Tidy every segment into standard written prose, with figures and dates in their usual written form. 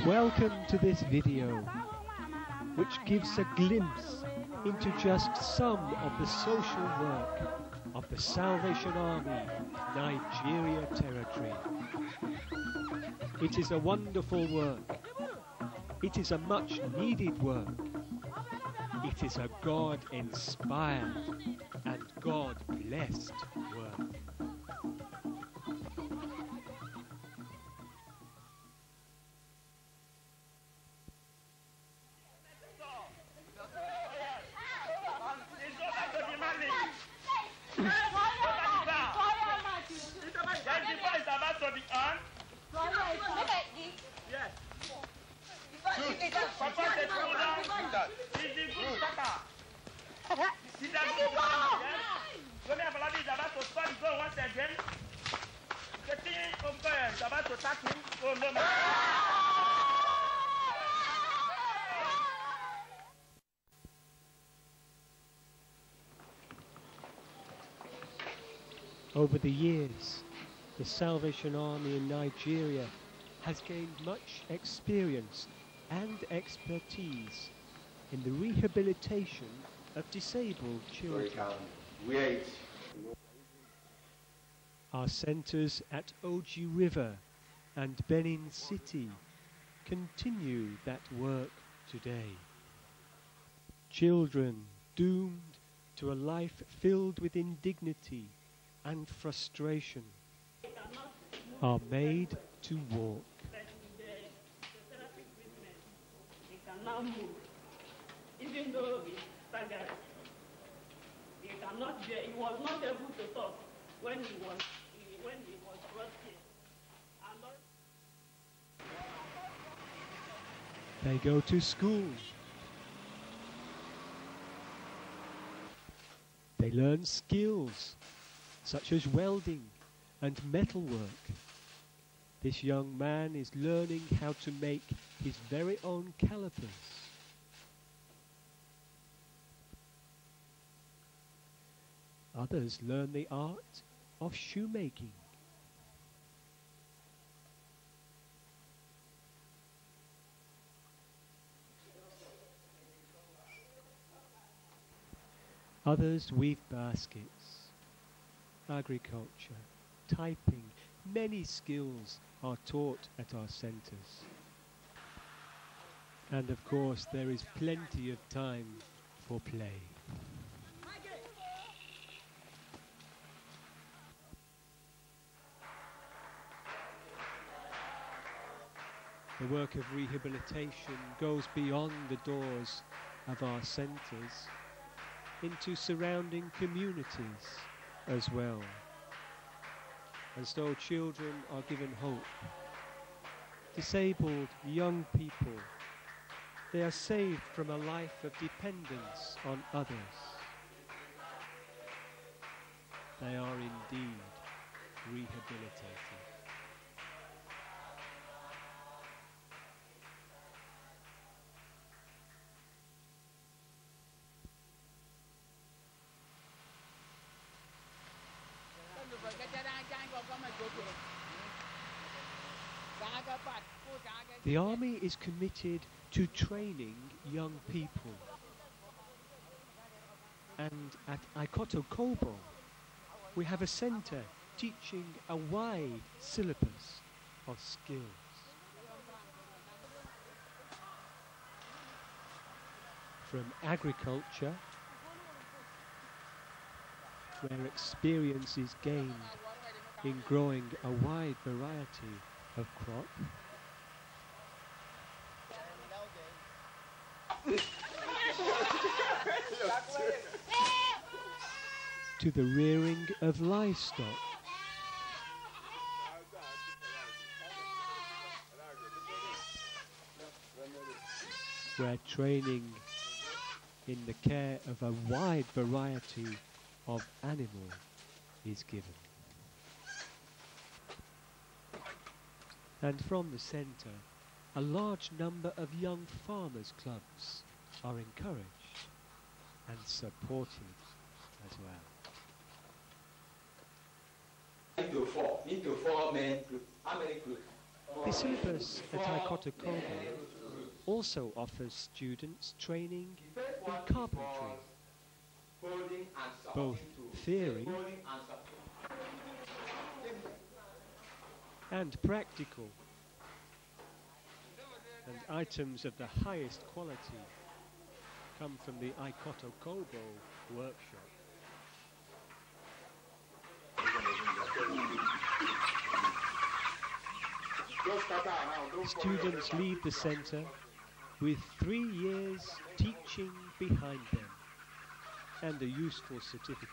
Welcome to this video, which gives a glimpse into just some of the social work of the Salvation Army, Nigeria Territory. It is a wonderful work. It is a much needed work. It is a God-inspired and God-blessed work. Over the years, the Salvation Army in Nigeria has gained much experience and expertise in the rehabilitation of disabled children. Our centres at Oji River and Benin City continue that work today. Children doomed to a life filled with indignity and frustration are made to walk. He cannot move, even though he staggered. He cannot bear. He was not able to talk when he was brought here. They go to school. They learn skills such as welding and metalwork. This young man is learning how to make his very own calipers. Others learn the art of shoemaking. Others weave baskets, agriculture, typing. Many skills are taught at our centres. And of course there is plenty of time for play. The work of rehabilitation goes beyond the doors of our centres into surrounding communities as well. And so children are given hope. Disabled young people, they are saved from a life of dependence on others. They are indeed rehabilitated. The Army is committed to training young people. And at Ikoto Kobo, we have a centre teaching a wide syllabus of skills. From agriculture, where experience is gained in growing a wide variety of crop, to the rearing of livestock, where training in the care of a wide variety of animals is given. And from the centre, a large number of young farmers' clubs are encouraged and supported as well. Into four main groups. How many groups? The syllabus at Ikotokobo also offers students training in carpentry, both theory and practical, and items of the highest quality come from the Ikotokobo workshop. Students leave the centre with 3 years teaching behind them and a useful certificate.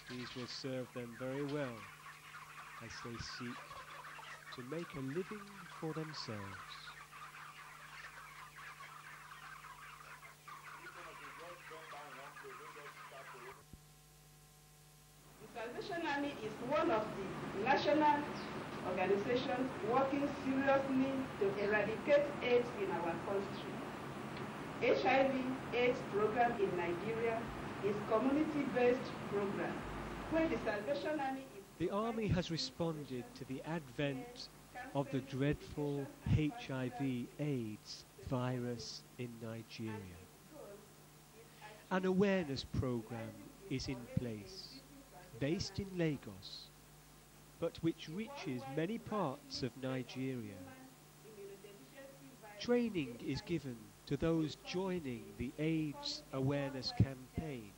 These will serve them very well as they seek to make a living for themselves. The Salvation Army is one of the national organizations working seriously to eradicate AIDS in our country. HIV/AIDS program in Nigeria is community-based program where the Salvation Army is... The Army has responded to the advent of the dreadful HIV/AIDS virus in Nigeria. An awareness program is in place, based in Lagos, but which reaches many parts of Nigeria. Training is given to those joining the AIDS awareness campaign.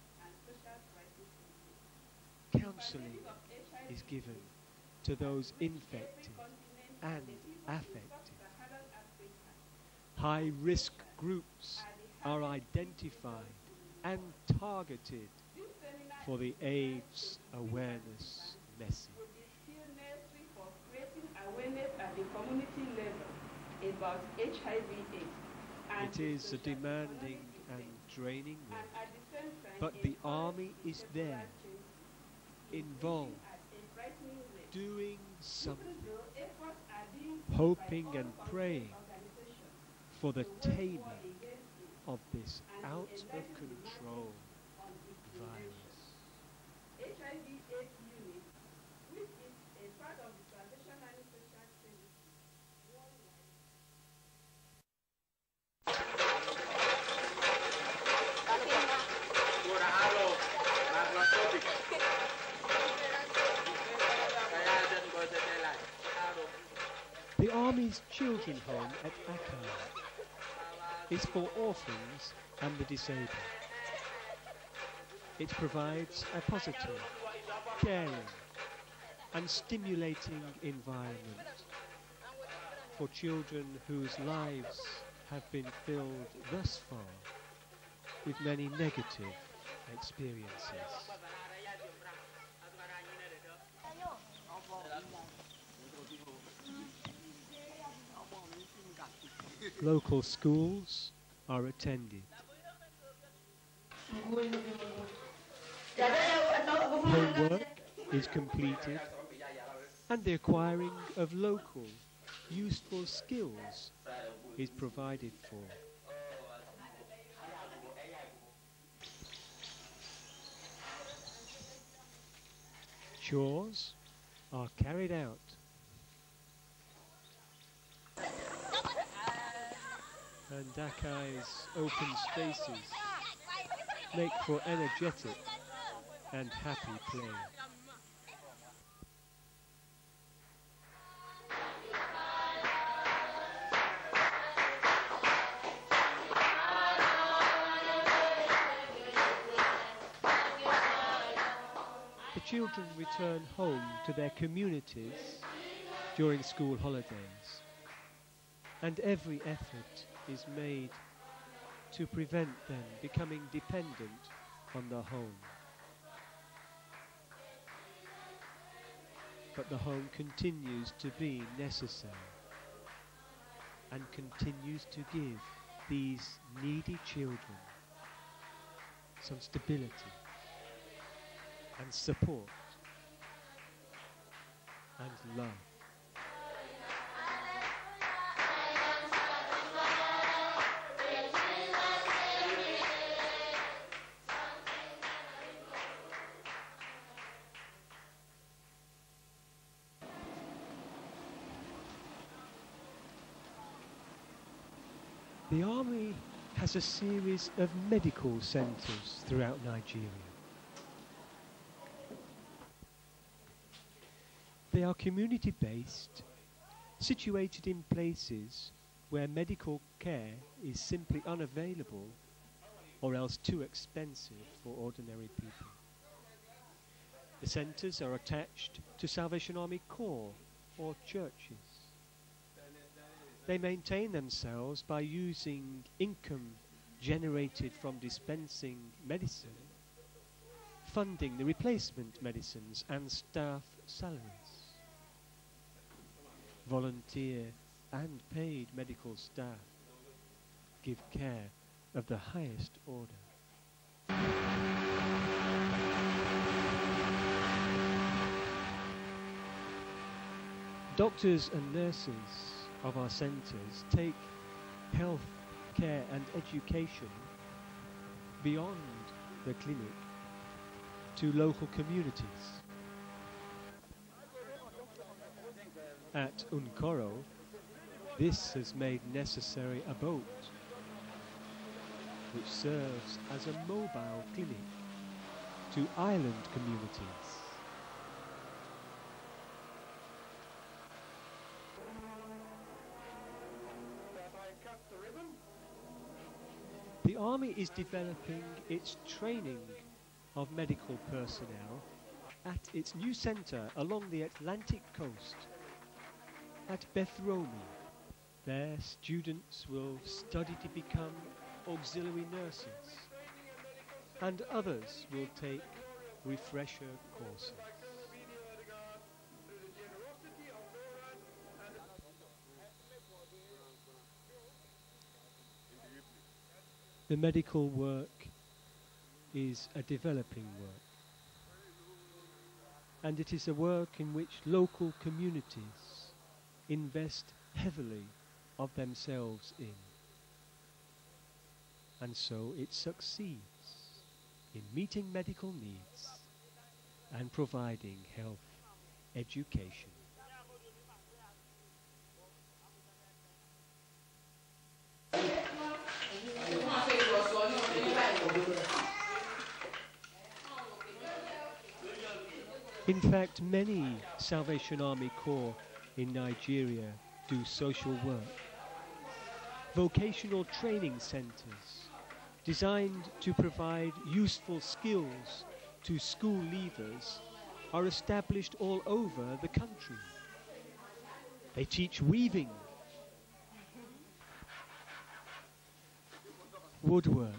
Counseling is given to those infected and affected. High-risk groups are identified and targeted for the AIDS awareness message. Awareness at the community level about HIV/AIDS. It is a demanding and draining work, but the Army is there, involved, doing something, hoping and praying for the taming of this out-of-control virus. HIV/AIDS unit, which is a part of the Salvation Army Social Service worldwide. The Army's children home at Akai is for orphans and the disabled. It provides a positive, caring and stimulating environment for children whose lives have been filled thus far with many negative experiences. Local schools are attended. Homework is completed and the acquiring of local, useful skills is provided for. Chores are carried out. And Dakai's open spaces make for energetic and happy play. The children return home to their communities during school holidays, and every effort is made to prevent them becoming dependent on the home. But the home continues to be necessary and continues to give these needy children some stability and support and love. The army has a series of medical centres throughout Nigeria. They are community-based, situated in places where medical care is simply unavailable or else too expensive for ordinary people. The centres are attached to Salvation Army Corps or churches. They maintain themselves by using income generated from dispensing medicine, funding the replacement medicines and staff salaries. Volunteer and paid medical staff give care of the highest order. Doctors and nurses of our centres take health, care and education beyond the clinic to local communities. At Unkoro, this has made necessary a boat which serves as a mobile clinic to island communities. The Army is developing its training of medical personnel at its new centre along the Atlantic coast at Bethromi. There students will study to become auxiliary nurses and others will take refresher courses. The medical work is a developing work, and it is a work in which local communities invest heavily of themselves in, and so it succeeds in meeting medical needs and providing health education. In fact, many Salvation Army Corps in Nigeria do social work. Vocational training centres designed to provide useful skills to school leavers are established all over the country. They teach weaving, woodwork,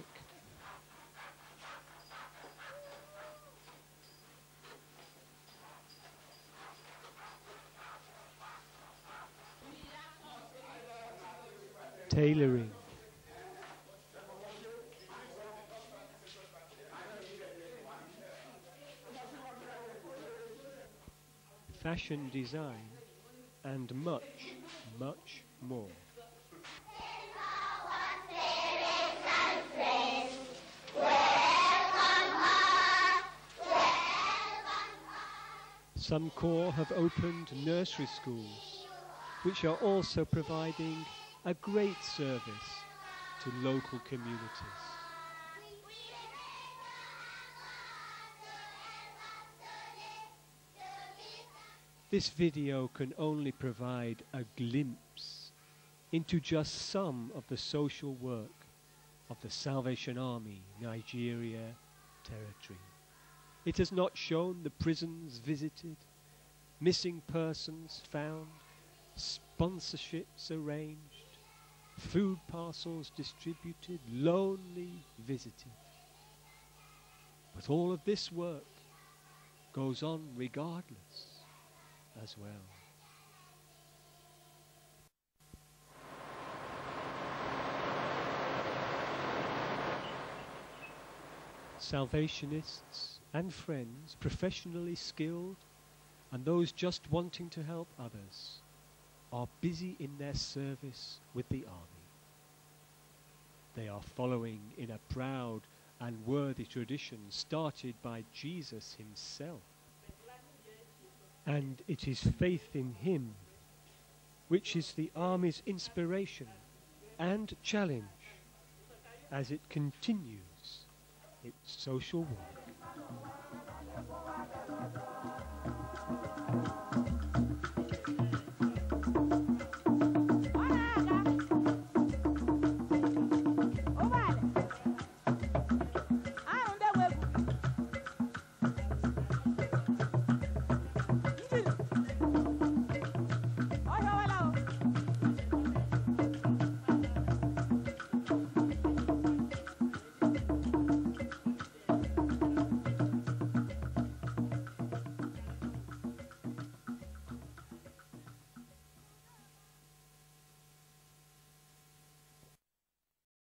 tailoring, fashion design, and much, much more. Some corps have opened nursery schools, which are also providing a great service to local communities. This video can only provide a glimpse into just some of the social work of the Salvation Army Nigeria territory. It has not shown the prisons visited, missing persons found, sponsorships arranged, food parcels distributed, lonely visited. But all of this work goes on regardless as well. Salvationists and friends, professionally skilled, and those just wanting to help others, are busy in their service with the army. They are following in a proud and worthy tradition started by Jesus himself. And it is faith in him which is the army's inspiration and challenge as it continues its social work.